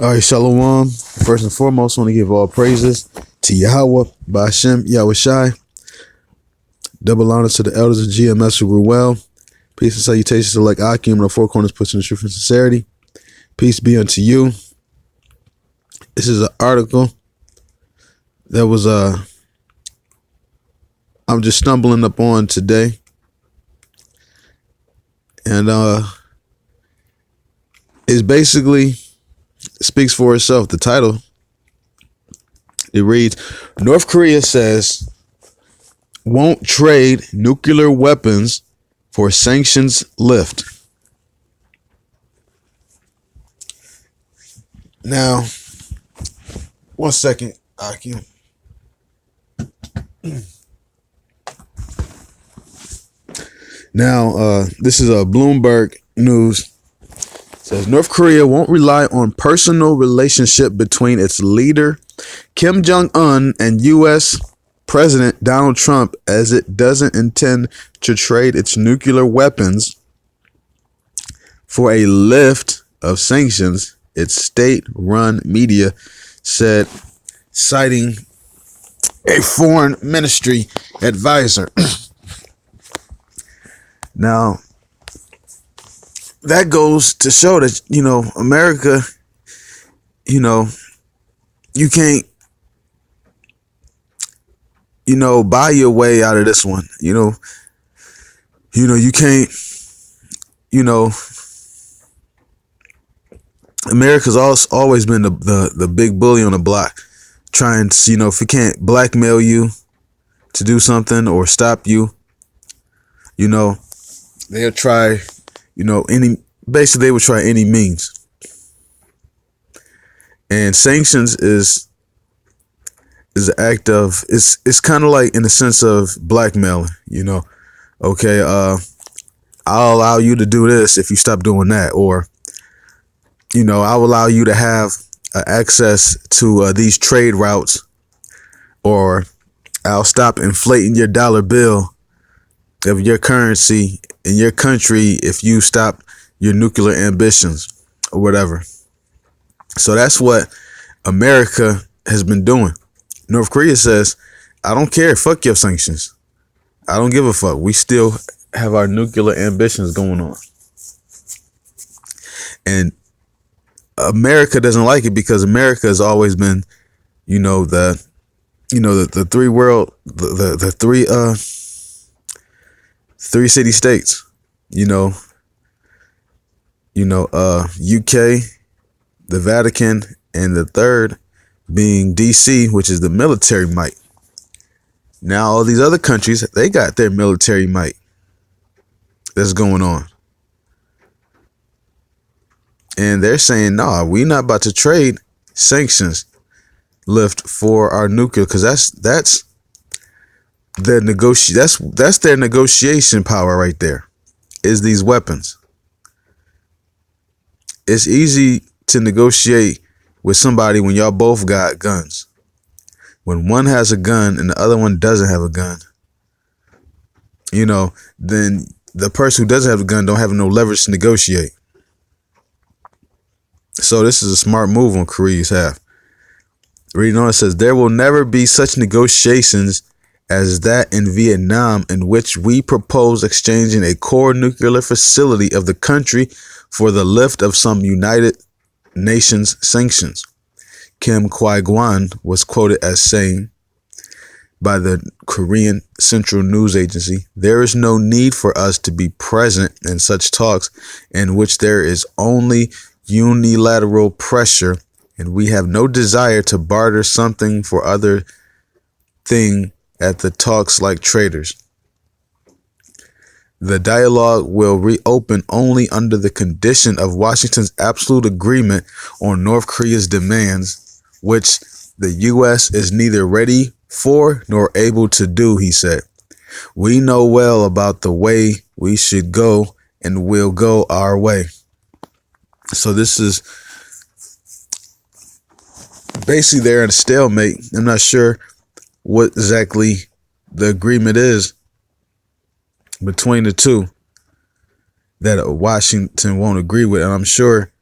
All right, Shalom. First and foremost, I want to give all praises to Yahweh, Ba'ashem, Yahweh Shai. Double honor to the elders of GMS who grew well. Peace and salutations to like Akim and the four corners pushing the truth and sincerity. Peace be unto you. This is an article that was I'm just stumbling upon today. And it basically speaks for itself. The title, it reads, North Korea says won't trade nuclear weapons for sanctions lift. Now, one second, Akim. Now, this is a Bloomberg News. It says North Korea won't rely on personal relationship between its leader Kim Jong-un and U.S. President Donald Trump, as it doesn't intend to trade its nuclear weapons for a lift of sanctions, its state-run media said, citing a foreign ministry advisor. Now, that goes to show that, America, you can't, buy your way out of this one. You can't, America's always been the big bully on the block, trying to, if we can't blackmail you to do something or stop you, they'll try, they would try any means. And sanctions is an act of, it's kind of like in the sense of blackmailing, okay, I'll allow you to do this if you stop doing that, or, I'll allow you to have access to these trade routes, or I'll stop inflating your dollar bill of your currency in your country if you stop your nuclear ambitions or whatever. So that's what America has been doing. North Korea says, I don't care. Fuck your sanctions. I don't give a fuck. We still have our nuclear ambitions going on. And America doesn't like it because America has always been, the three world, the three city states, UK, the Vatican, and the third being DC, which is the military might. Now, all these other countries, they got their military might that's going on. And they're saying, no, we're not about to trade sanctions lift for our nuclear, because that's their that's their negotiation power right there, is these weapons. It's easy to negotiate with somebody when y'all both got guns. When one has a gun and the other one doesn't have a gun, then the person who doesn't have a gun don't have no leverage to negotiate. So this is a smart move on Korea's half. Reading on, it says, there will never be such negotiations as that in Vietnam, in which we propose exchanging a core nuclear facility of the country for the lift of some United Nations sanctions. Kim Kwai-gwan was quoted as saying by the Korean Central News Agency, there is no need for us to be present in such talks in which there is only unilateral pressure, and we have no desire to barter something for other thing at the talks like traders. The dialogue will reopen only under the condition of Washington's absolute agreement on North Korea's demands, which the U.S. is neither ready for nor able to do, he said. We know well about the way we should go and will go our way. So this is basically they're in a stalemate. I'm not sure what exactly the agreement is between the two that Washington won't agree with. And I'm sure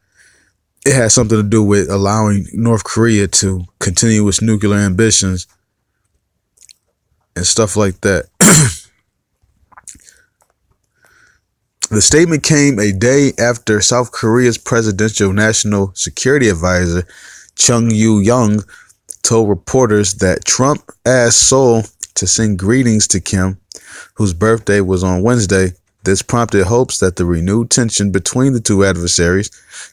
it has something to do with allowing North Korea to continue its nuclear ambitions and stuff like that. The statement came a day after South Korea's presidential national security advisor, Chung Yoo-young, told reporters that Trump asked Seoul to send greetings to Kim, whose birthday was on Wednesday. This prompted hopes that the renewed tension between the two adversaries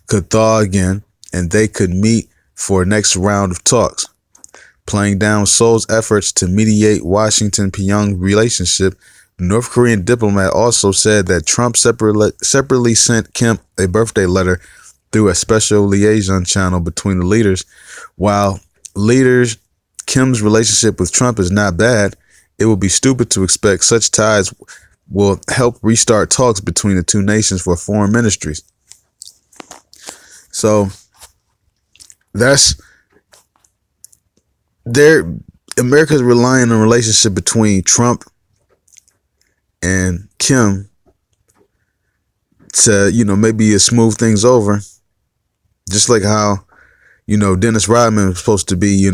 could thaw again and they could meet for a next round of talks. Playing down Seoul's efforts to mediate Washington-Pyongyang relationship, the North Korean diplomat also said that Trump separately sent Kim a birthday letter through a special liaison channel between the leaders. While Kim's relationship with Trump is not bad, it would be stupid to expect such ties will help restart talks between the two nations for foreign ministries. So that's America's relying on a relationship between Trump and Kim to, maybe smooth things over. Just like how, Dennis Rodman was supposed to be,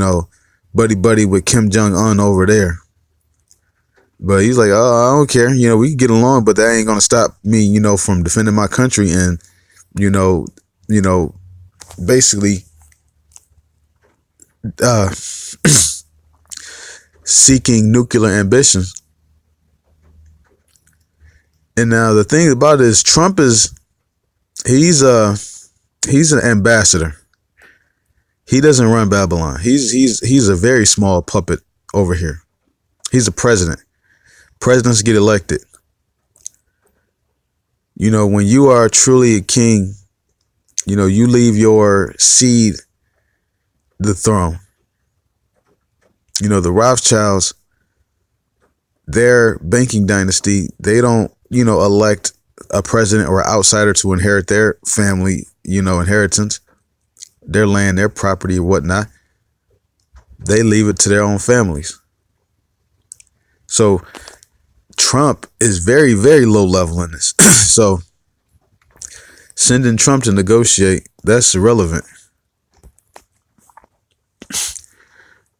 buddy with Kim Jong-un over there. But he's like, oh, I don't care. We can get along, but that ain't going to stop me, from defending my country and, basically seeking nuclear ambitions. And now the thing about it is Trump he's an ambassador. He doesn't run Babylon. He's a very small puppet over here. He's a president. Presidents get elected. When you are truly a king, you leave your seed the throne. The Rothschilds, their banking dynasty, they don't, elect a president or outsider to inherit their family, inheritance, their land, their property, or whatnot. They leave it to their own families. So Trump is very, very low level in this. So sending Trump to negotiate, that's irrelevant.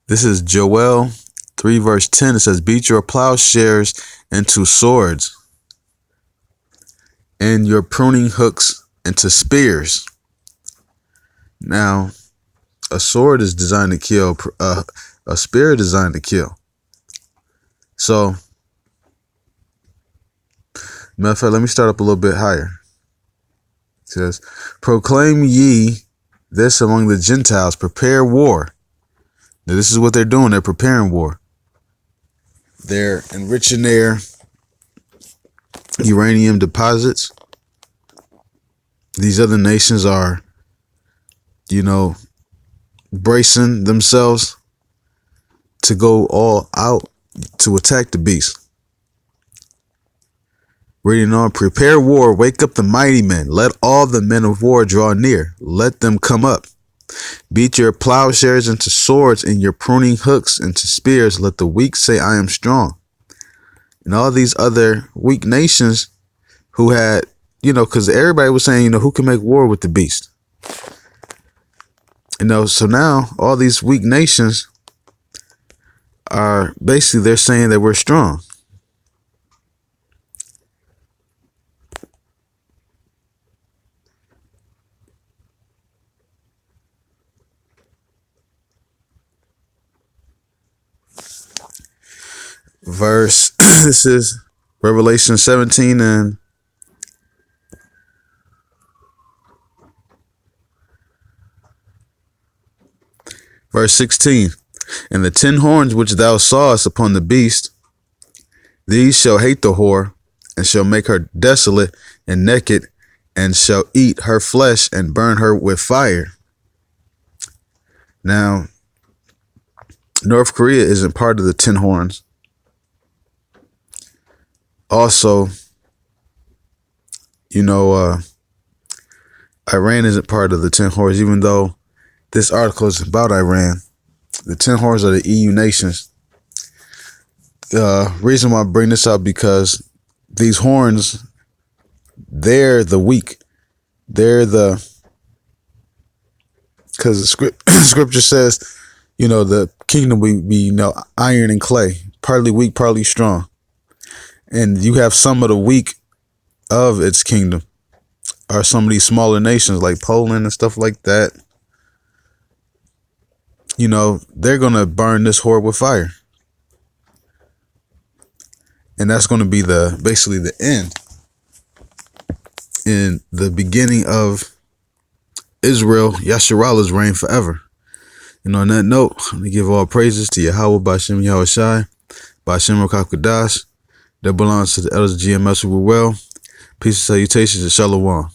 This is Joel 3 verse 10. It says, beat your plowshares into swords and your pruning hooks into spears. Now, a sword is designed to kill. A spear is designed to kill. So, matter of fact, let me start up a little bit higher. It says, proclaim ye this among the Gentiles, prepare war. Now, this is what they're doing. They're preparing war. They're enriching their uranium deposits. These other nations are, bracing themselves to go all out to attack the beast. Reading on, prepare war, wake up the mighty men. Let all the men of war draw near. Let them come up. Beat your plowshares into swords and your pruning hooks into spears. Let the weak say, I am strong. And all these other weak nations who had, because everybody was saying, who can make war with the beast? So now all these weak nations are basically, they're saying that we're strong. Verse, this is Revelation 17 and verse 16. And the 10 horns which thou sawest upon the beast, these shall hate the whore, and shall make her desolate and naked, and shall eat her flesh and burn her with fire. Now, North Korea isn't part of the 10 horns. Also, Iran isn't part of the 10 horns, even though this article is about Iran. The 10 horns are the EU nations. The reason why I bring this up, because these horns, they're the weak. They're the because the scripture says, the kingdom we iron and clay, partly weak, partly strong. And you have some of the weak of its kingdom are some of these smaller nations like Poland and stuff like that. They're going to burn this whore with fire. And that's going to be basically the end and the beginning of Israel, Yasharalah's reign forever. On that note, let me give all praises to Yahweh, Bashem Yahushai, Bashem Rakakadash, that belongs to the elders of GMS who were well. Peace and salutations and shalom.